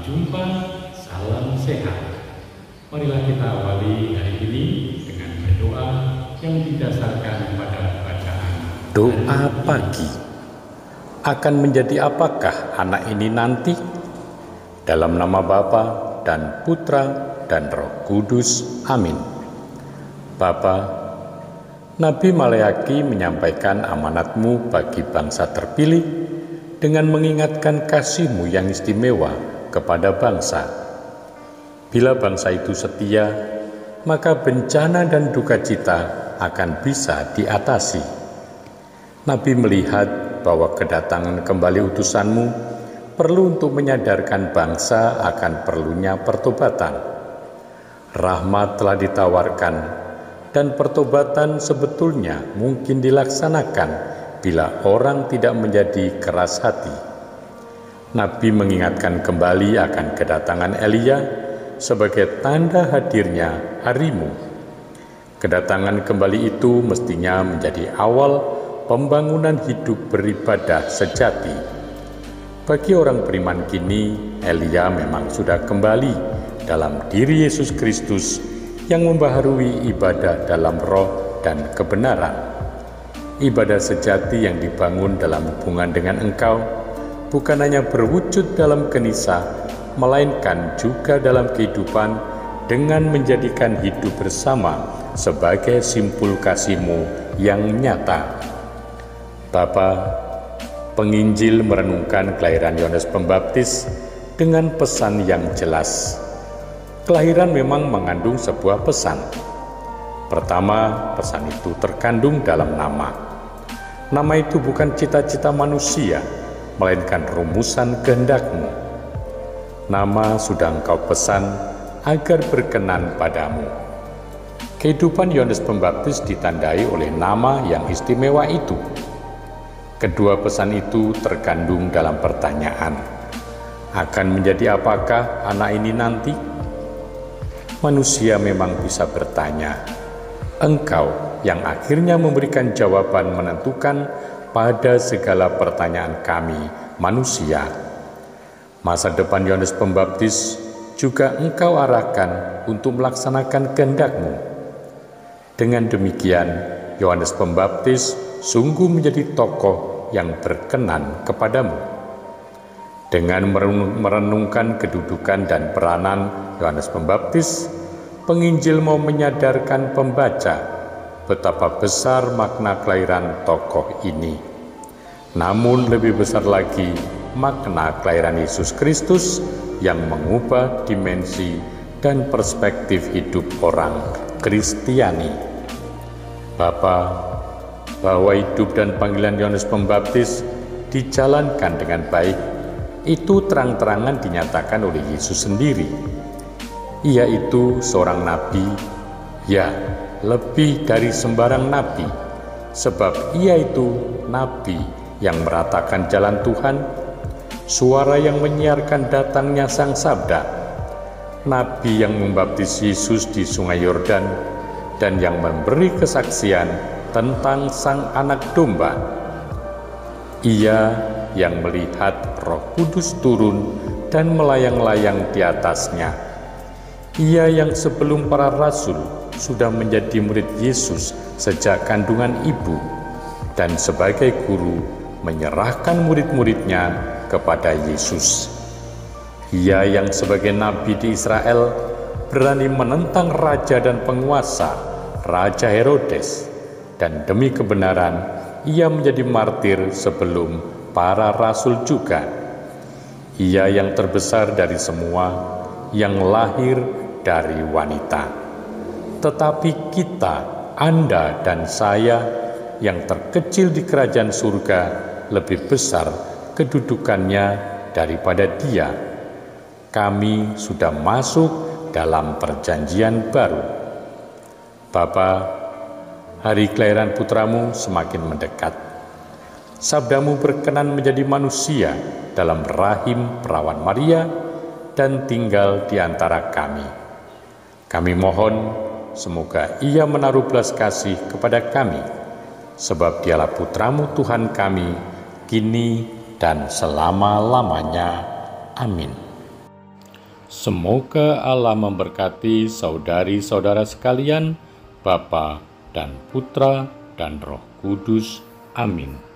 jumpa, salam sehat. Marilah kita awali hari ini dengan berdoa yang didasarkan pada bacaan Doa pagi. Akan menjadi apakah anak ini nanti? Dalam nama Bapa dan Putra dan Roh Kudus. Amin. Bapa, Nabi Maleaki menyampaikan amanat-Mu bagi bangsa terpilih dengan mengingatkan kasih-Mu yang istimewa kepada bangsa. Bila bangsa itu setia, maka bencana dan duka cita akan bisa diatasi. Nabi melihat bahwa kedatangan kembali utusan-Mu perlu untuk menyadarkan bangsa akan perlunya pertobatan. Rahmat telah ditawarkan, dan pertobatan sebetulnya mungkin dilaksanakan bila orang tidak menjadi keras hati. Nabi mengingatkan kembali akan kedatangan Elia sebagai tanda hadirnya hari-Mu. Kedatangan kembali itu mestinya menjadi awal pembangunan hidup beribadah sejati. Bagi orang beriman kini, Elia memang sudah kembali dalam diri Yesus Kristus yang membaharui ibadah dalam roh dan kebenaran. Ibadah sejati yang dibangun dalam hubungan dengan Engkau bukan hanya berwujud dalam genisah, melainkan juga dalam kehidupan dengan menjadikan hidup bersama sebagai simpul kasih-Mu yang nyata. Bapa, penginjil merenungkan kelahiran Yohanes Pembaptis dengan pesan yang jelas. Kelahiran memang mengandung sebuah pesan. Pertama, pesan itu terkandung dalam nama. Nama itu bukan cita-cita manusia, melainkan rumusan kehendak-Mu. Nama sudah Engkau pesan agar berkenan padamu. Kehidupan Yohanes Pembaptis ditandai oleh nama yang istimewa itu. Kedua pesan itu terkandung dalam pertanyaan, akan menjadi apakah anak ini nanti? Manusia memang bisa bertanya. Engkau yang akhirnya memberikan jawaban menentukan pada segala pertanyaan kami, manusia. Masa depan Yohanes Pembaptis juga Engkau arahkan untuk melaksanakan kehendak-Mu. Dengan demikian, Yohanes Pembaptis sungguh menjadi tokoh yang berkenan kepadamu. Dengan merenungkan kedudukan dan peranan Yohanes Pembaptis, penginjil mau menyadarkan pembaca betapa besar makna kelahiran tokoh ini. Namun lebih besar lagi makna kelahiran Yesus Kristus yang mengubah dimensi dan perspektif hidup orang Kristiani. Bapa, bahwa hidup dan panggilan Yohanes Pembaptis dijalankan dengan baik, itu terang-terangan dinyatakan oleh Yesus sendiri. Ia itu seorang nabi, ya, lebih dari sembarang nabi, sebab ia itu nabi yang meratakan jalan Tuhan, suara yang menyiarkan datangnya Sang Sabda, nabi yang membaptis Yesus di Sungai Yordan, dan yang memberi kesaksian tentang Sang Anak Domba. Ia yang melihat Roh Kudus turun dan melayang-layang di atasnya. Ia yang sebelum para rasul sudah menjadi murid Yesus sejak kandungan ibu, dan sebagai guru menyerahkan murid-muridnya kepada Yesus. Ia yang sebagai nabi di Israel berani menentang raja dan penguasa, Raja Herodes, dan demi kebenaran ia menjadi martir sebelum para rasul juga. Ia yang terbesar dari semua, yang lahir dari wanita. Tetapi kita, Anda dan saya, yang terkecil di kerajaan surga, lebih besar kedudukannya daripada Dia. Kami sudah masuk dalam perjanjian baru. Bapa, hari kelahiran putramu semakin mendekat. Sabdamu berkenan menjadi manusia dalam rahim perawan Maria dan tinggal di antara kami. Kami mohon semoga ia menaruh belas kasih kepada kami, sebab dialah putramu Tuhan kami, kini dan selama-lamanya. Amin. Semoga Allah memberkati saudari-saudara sekalian, Bapa dan Putra dan Roh Kudus. Amin.